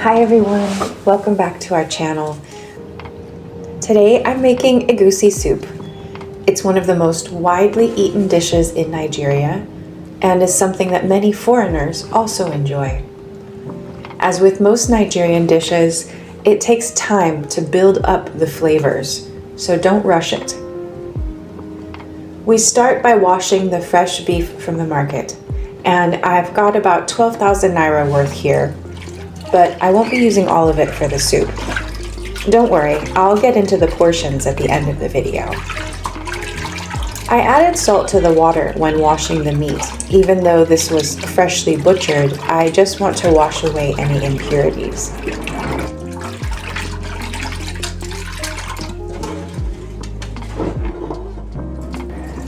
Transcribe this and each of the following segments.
Hi everyone, welcome back to our channel. Today I'm making egusi soup. It's one of the most widely eaten dishes in Nigeria and is something that many foreigners also enjoy. As with most Nigerian dishes, it takes time to build up the flavors, so don't rush it. We start by washing the fresh beef from the market, and I've got about 12,000 naira worth here, but I won't be using all of it for the soup. Don't worry, I'll get into the portions at the end of the video. I added salt to the water when washing the meat. Even though this was freshly butchered, I just want to wash away any impurities.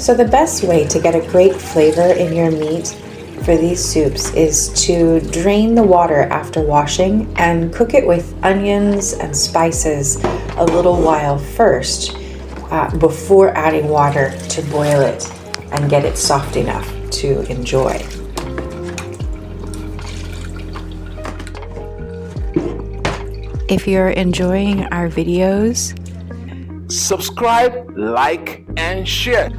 So the best way to get a great flavor in your meat for these soups is to drain the water after washing and cook it with onions and spices a little while first before adding water to boil it and get it soft enough to enjoy. If you're enjoying our videos, subscribe, like, and share.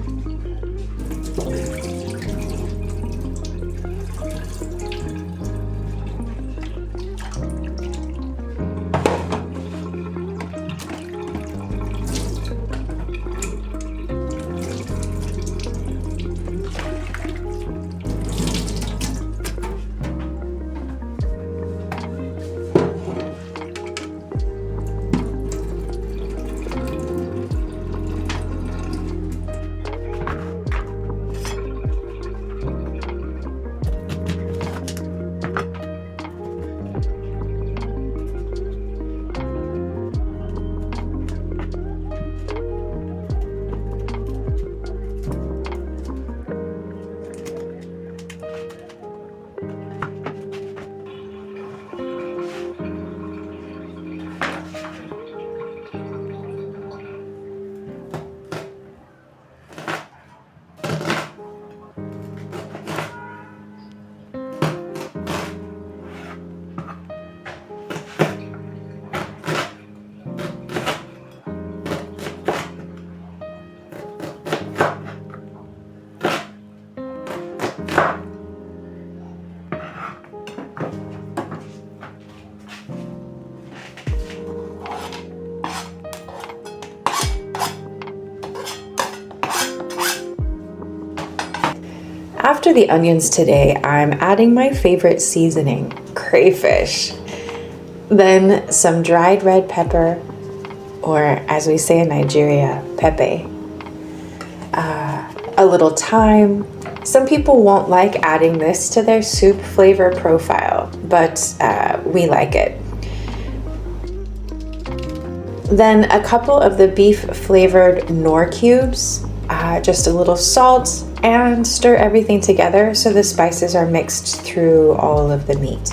after the onions today, I'm adding my favorite seasoning, crayfish. Then some dried red pepper, or as we say in Nigeria, pepe. A little thyme. Some people won't like adding this to their soup flavor profile, but we like it. Then a couple of the beef flavored Knorr cubes, just a little salt, and stir everything together so the spices are mixed through all of the meat.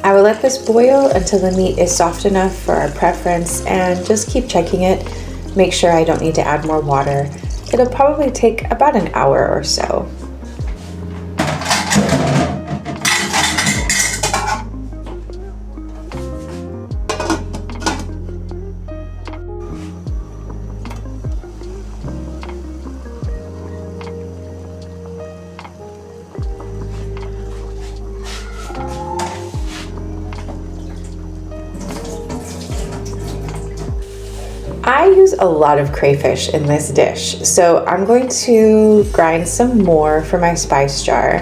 I will let this boil until the meat is soft enough for our preference and just keep checking it. Make sure I don't need to add more water. It'll probably take about an hour or so. I use a lot of crayfish in this dish, so I'm going to grind some more for my spice jar.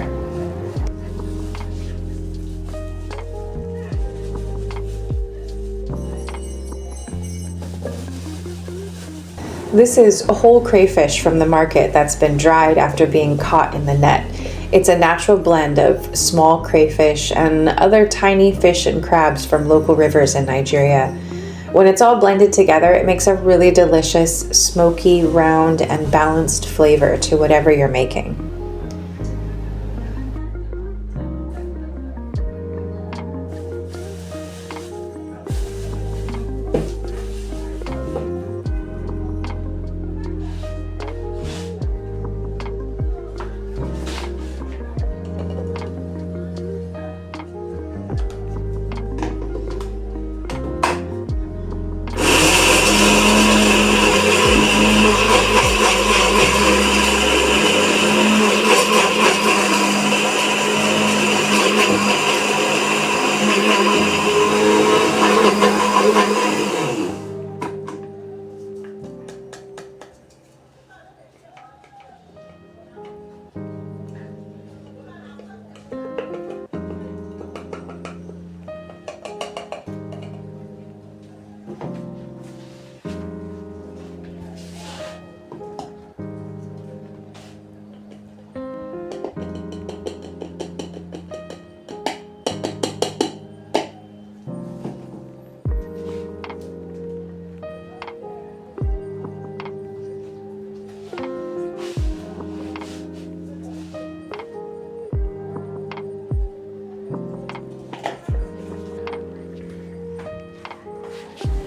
This is a whole crayfish from the market that's been dried after being caught in the net. It's a natural blend of small crayfish and other tiny fish and crabs from local rivers in Nigeria. When it's all blended together, it makes a really delicious, smoky, round, and balanced flavor to whatever you're making.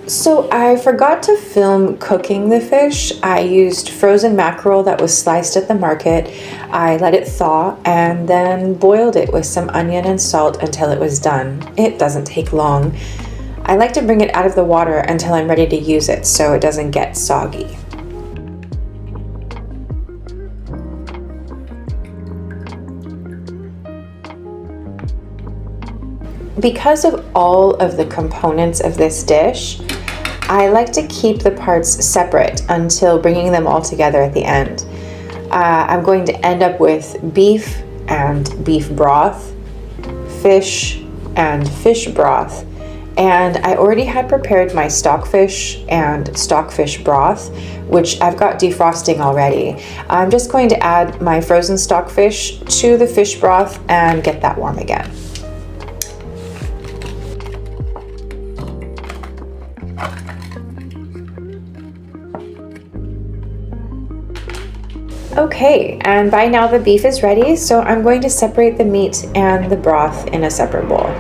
So I forgot to film cooking the fish. I used frozen mackerel that was sliced at the market. I let it thaw and then boiled it with some onion and salt until it was done. It doesn't take long. I like to bring it out of the water until I'm ready to use it so it doesn't get soggy. Because of all of the components of this dish, I like to keep the parts separate until bringing them all together at the end. I'm going to end up with beef and beef broth, fish and fish broth, and I already had prepared my stockfish and stockfish broth, which I've got defrosting already. I'm just going to add my frozen stockfish to the fish broth and get that warm again. Okay, and by now the beef is ready, so I'm going to separate the meat and the broth in a separate bowl.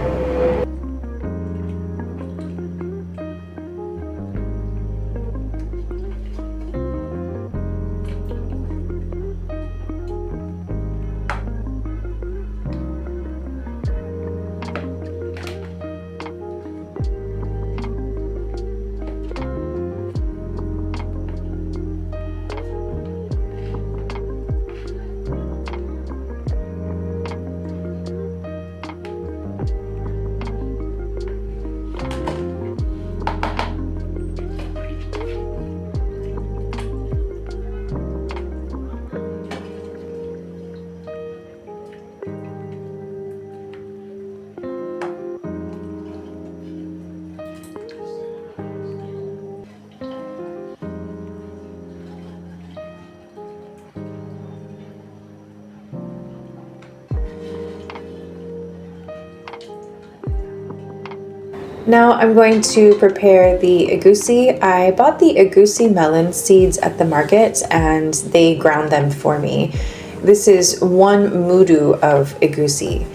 Now I'm going to prepare the egusi. I bought the egusi melon seeds at the market and they ground them for me. This is 1 mudu of egusi.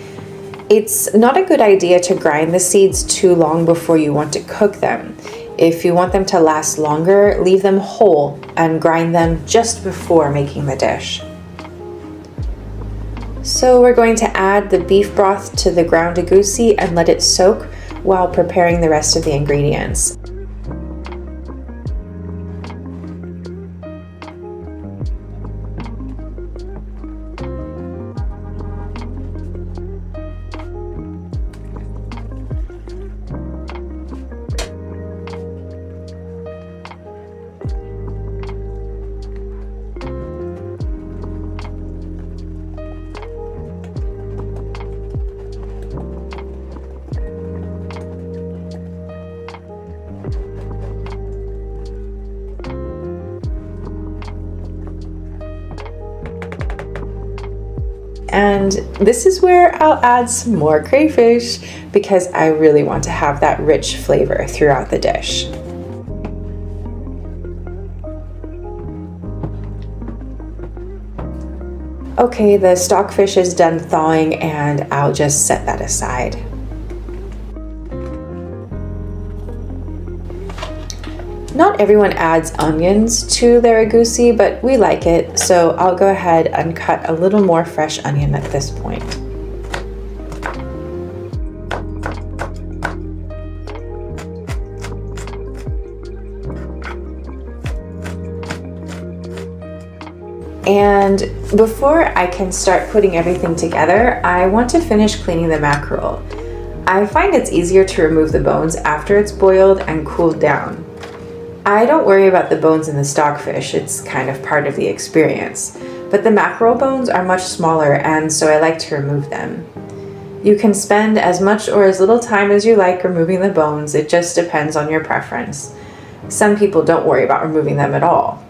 It's not a good idea to grind the seeds too long before you want to cook them. If you want them to last longer, leave them whole and grind them just before making the dish. So we're going to add the beef broth to the ground egusi and let it soak while preparing the rest of the ingredients. And this is where I'll add some more crayfish because I really want to have that rich flavor throughout the dish. Okay, the stockfish is done thawing and I'll just set that aside. Not everyone adds onions to their egusi, but we like it, so I'll go ahead and cut a little more fresh onion at this point. And before I can start putting everything together, I want to finish cleaning the mackerel. I find it's easier to remove the bones after it's boiled and cooled down. I don't worry about the bones in the stockfish, it's kind of part of the experience. But the mackerel bones are much smaller, and so I like to remove them. You can spend as much or as little time as you like removing the bones, it just depends on your preference. Some people don't worry about removing them at all.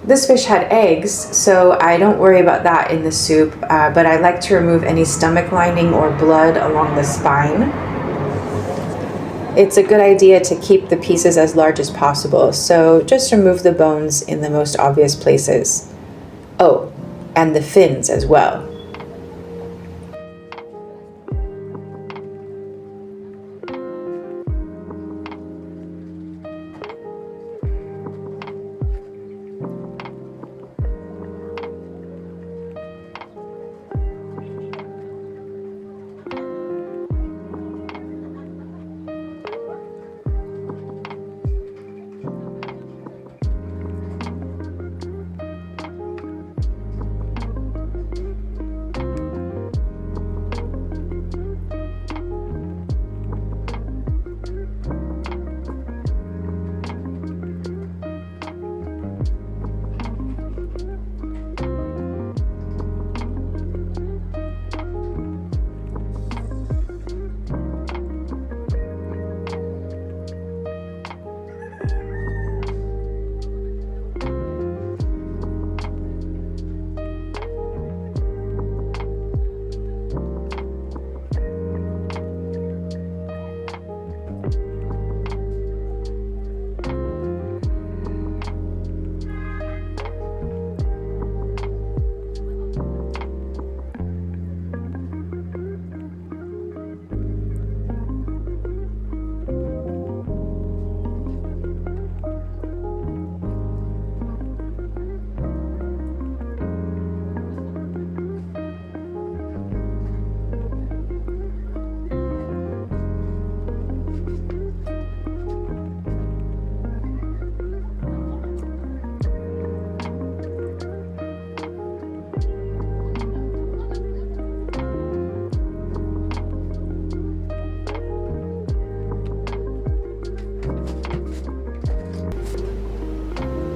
This fish had eggs, so I don't worry about that in the soup, but I like to remove any stomach lining or blood along the spine. It's a good idea to keep the pieces as large as possible, so just remove the bones in the most obvious places. Oh, and the fins as well.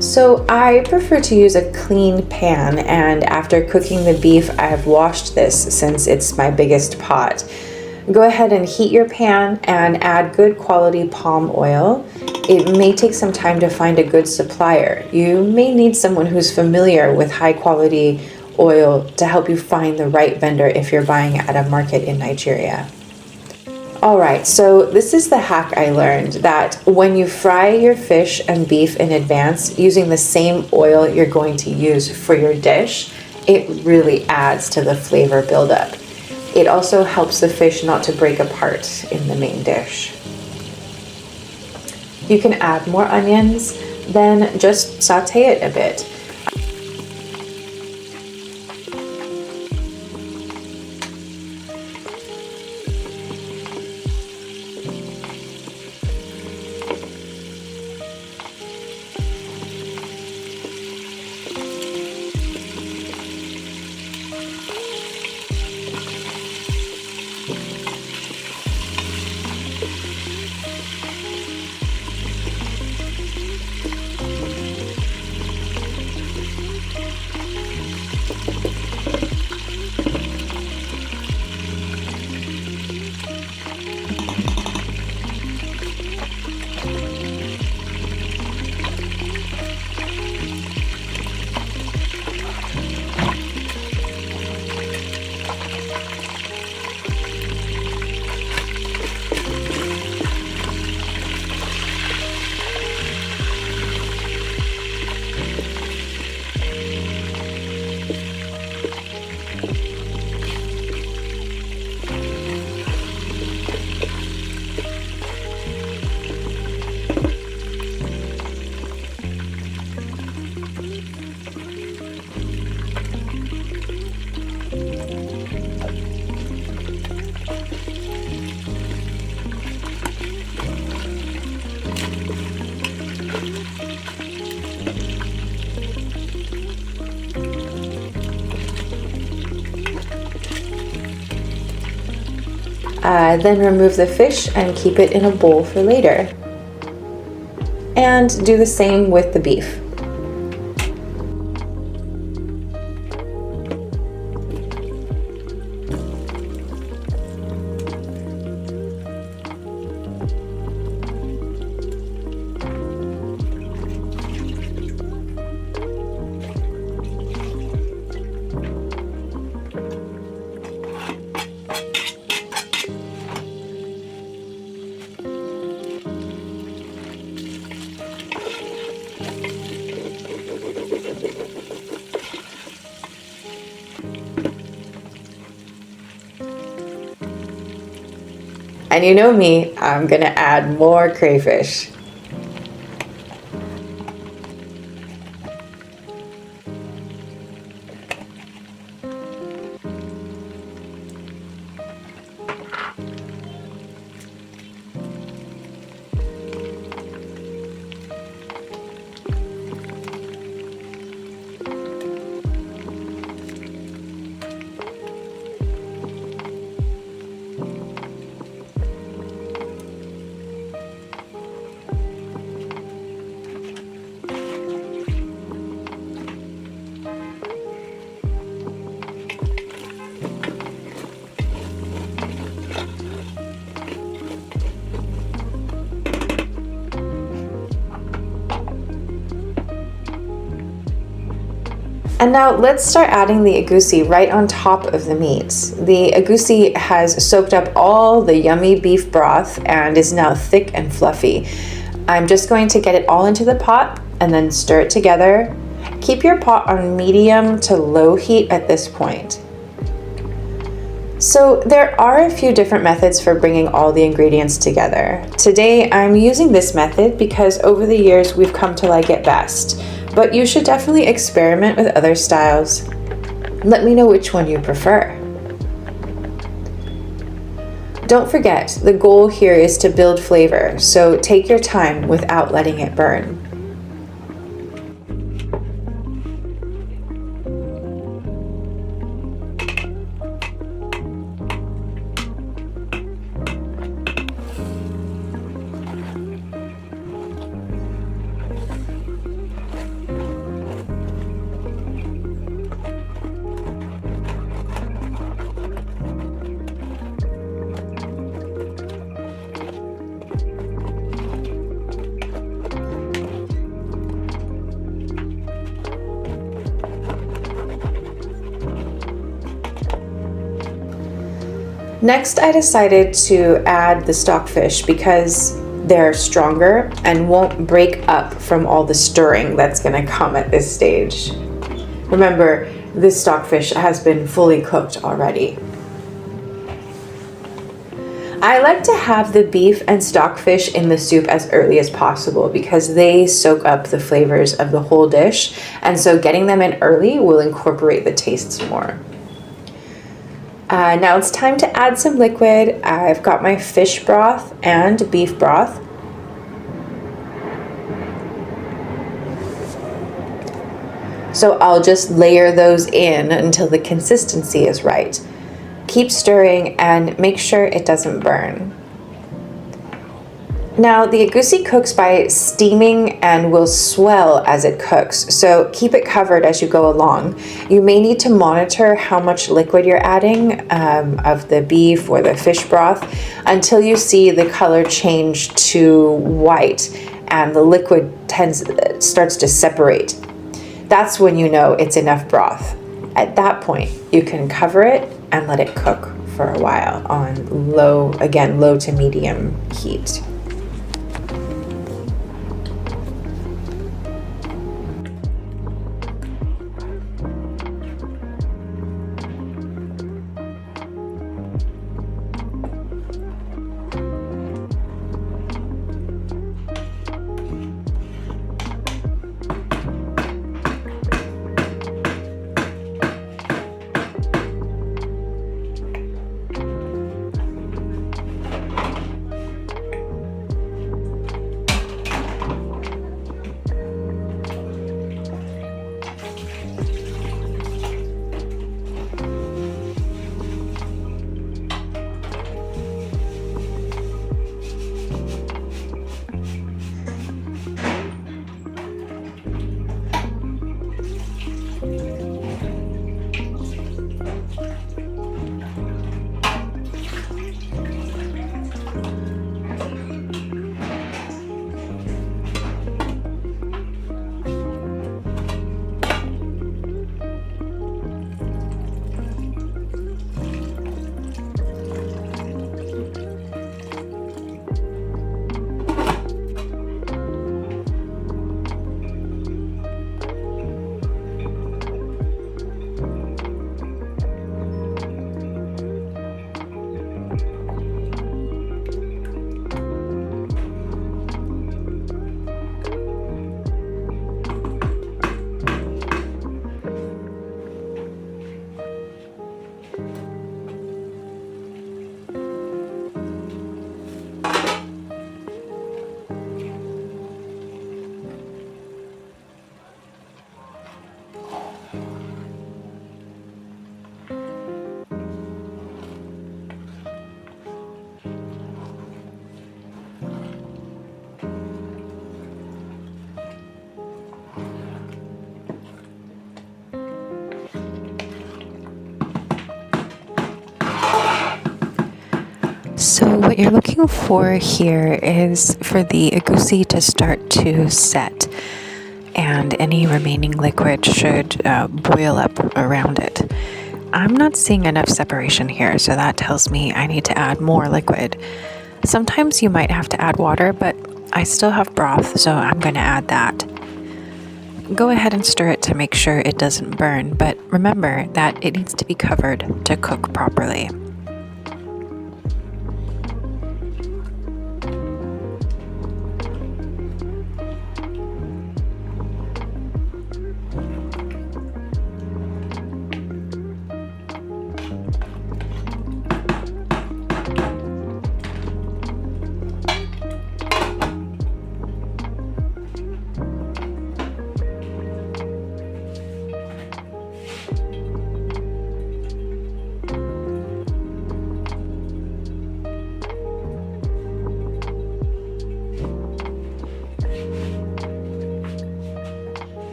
So I prefer to use a clean pan, and after cooking the beef, I have washed this since it's my biggest pot. Go ahead and heat your pan and add good quality palm oil. It may take some time to find a good supplier. You may need someone who's familiar with high quality oil to help you find the right vendor if you're buying at a market in Nigeria. Alright, so this is the hack I learned, that when you fry your fish and beef in advance using the same oil you're going to use for your dish, it really adds to the flavor buildup. It also helps the fish not to break apart in the main dish. You can add more onions, then just saute it a bit. Then remove the fish and keep it in a bowl for later. And do the same with the beef. And you know me, I'm gonna add more crayfish. And now let's start adding the egusi right on top of the meat. The egusi has soaked up all the yummy beef broth and is now thick and fluffy. I'm just going to get it all into the pot and then stir it together. Keep your pot on medium to low heat at this point. So there are a few different methods for bringing all the ingredients together. Today I'm using this method because over the years we've come to like it best, but you should definitely experiment with other styles. Let me know which one you prefer. Don't forget, the goal here is to build flavor, so take your time without letting it burn. Next, I decided to add the stockfish because they're stronger and won't break up from all the stirring that's gonna come at this stage. Remember, this stockfish has been fully cooked already. I like to have the beef and stockfish in the soup as early as possible because they soak up the flavors of the whole dish, and so getting them in early will incorporate the tastes more. Now it's time to add some liquid. I've got my fish broth and beef broth. So I'll just layer those in until the consistency is right. Keep stirring and make sure it doesn't burn. Now the egusi cooks by steaming and will swell as it cooks, so keep it covered as you go along. You may need to monitor how much liquid you're adding of the beef or the fish broth until you see the color change to white and the liquid starts to separate. That's when you know it's enough broth. At that point, you can cover it and let it cook for a while on low to medium heat. So what you're looking for here is for the egusi to start to set, and any remaining liquid should boil up around it. I'm not seeing enough separation here, so that tells me I need to add more liquid. Sometimes you might have to add water, but I still have broth, so I'm going to add that. Go ahead and stir it to make sure it doesn't burn, but remember that it needs to be covered to cook properly.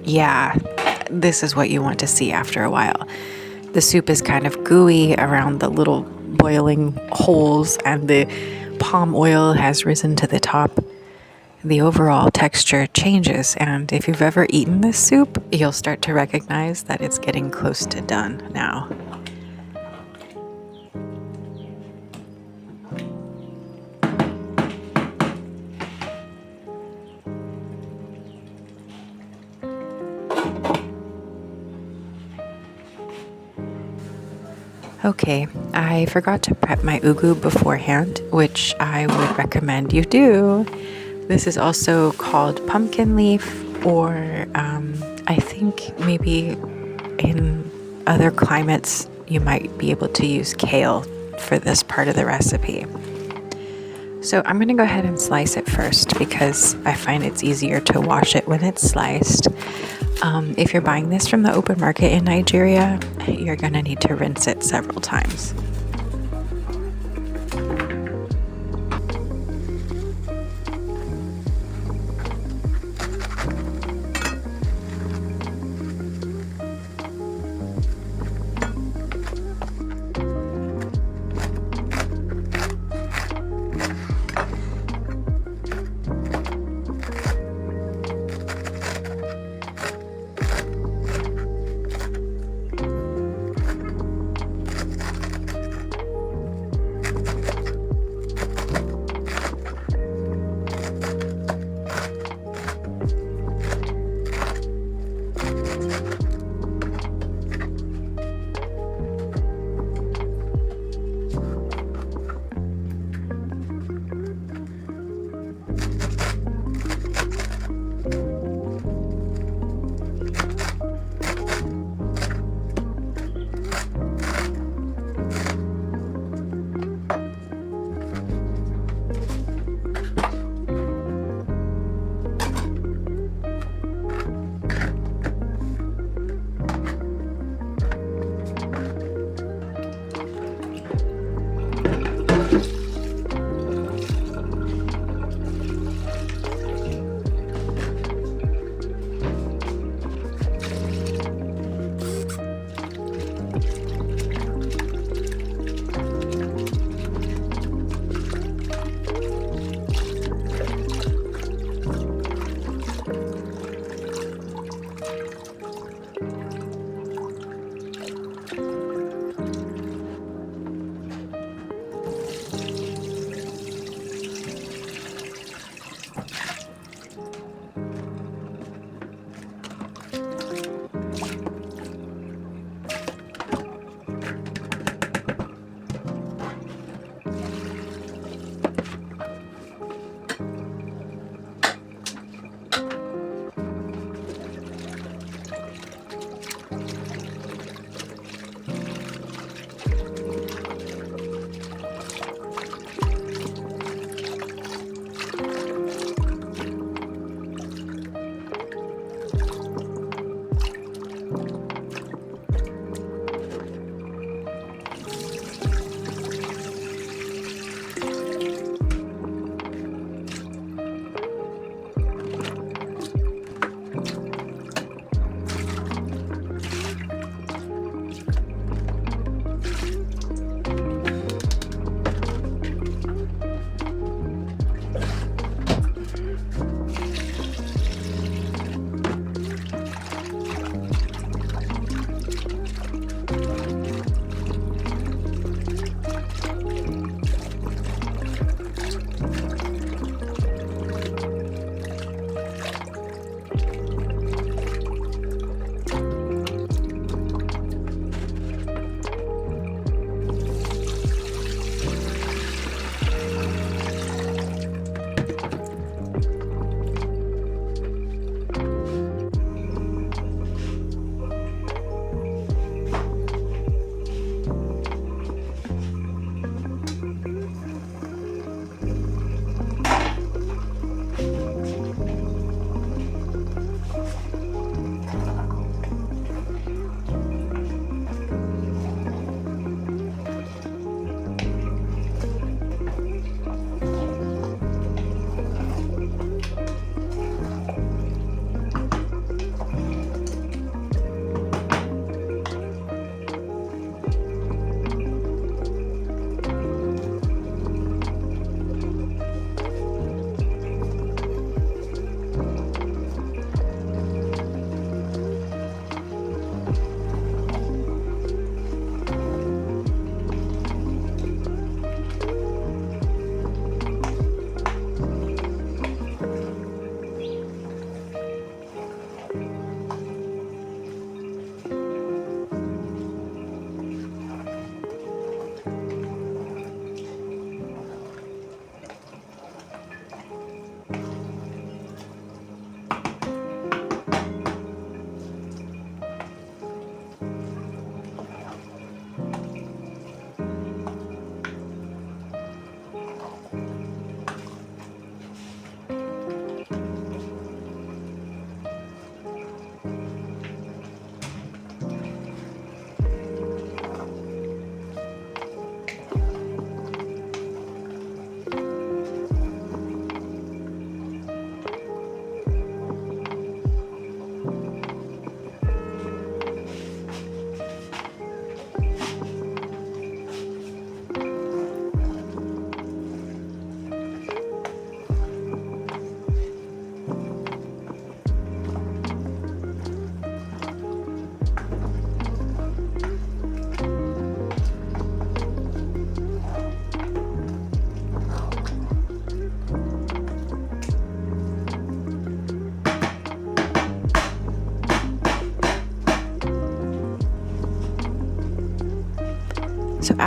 Yeah, this is what you want to see after a while. The soup is kind of gooey around the little boiling holes, and the palm oil has risen to the top. The overall texture changes, and if you've ever eaten this soup, you'll start to recognize that it's getting close to done now. Okay, I forgot to prep my ugwu beforehand, which I would recommend you do. This is also called pumpkin leaf, or I think maybe in other climates you might be able to use kale for this part of the recipe. So I'm going to go ahead and slice it first because I find it's easier to wash it when it's sliced. If you're buying this from the open market in Nigeria, you're going to need to rinse it several times.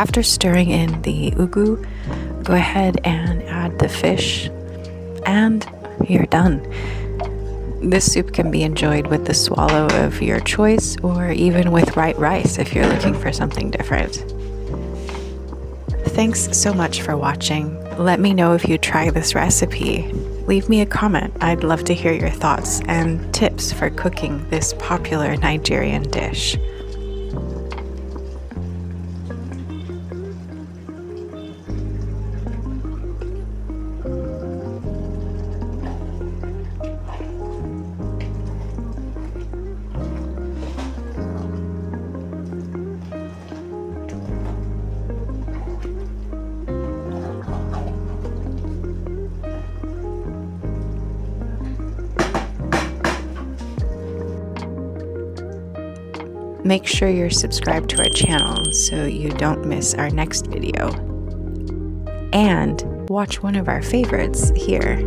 after stirring in the ugwu, go ahead and add the fish, and you're done. This soup can be enjoyed with the swallow of your choice, or even with white rice if you're looking for something different. Thanks so much for watching. Let me know if you try this recipe. Leave me a comment. I'd love to hear your thoughts and tips for cooking this popular Nigerian dish. Make sure you're subscribed to our channel so you don't miss our next video. And watch one of our favorites here.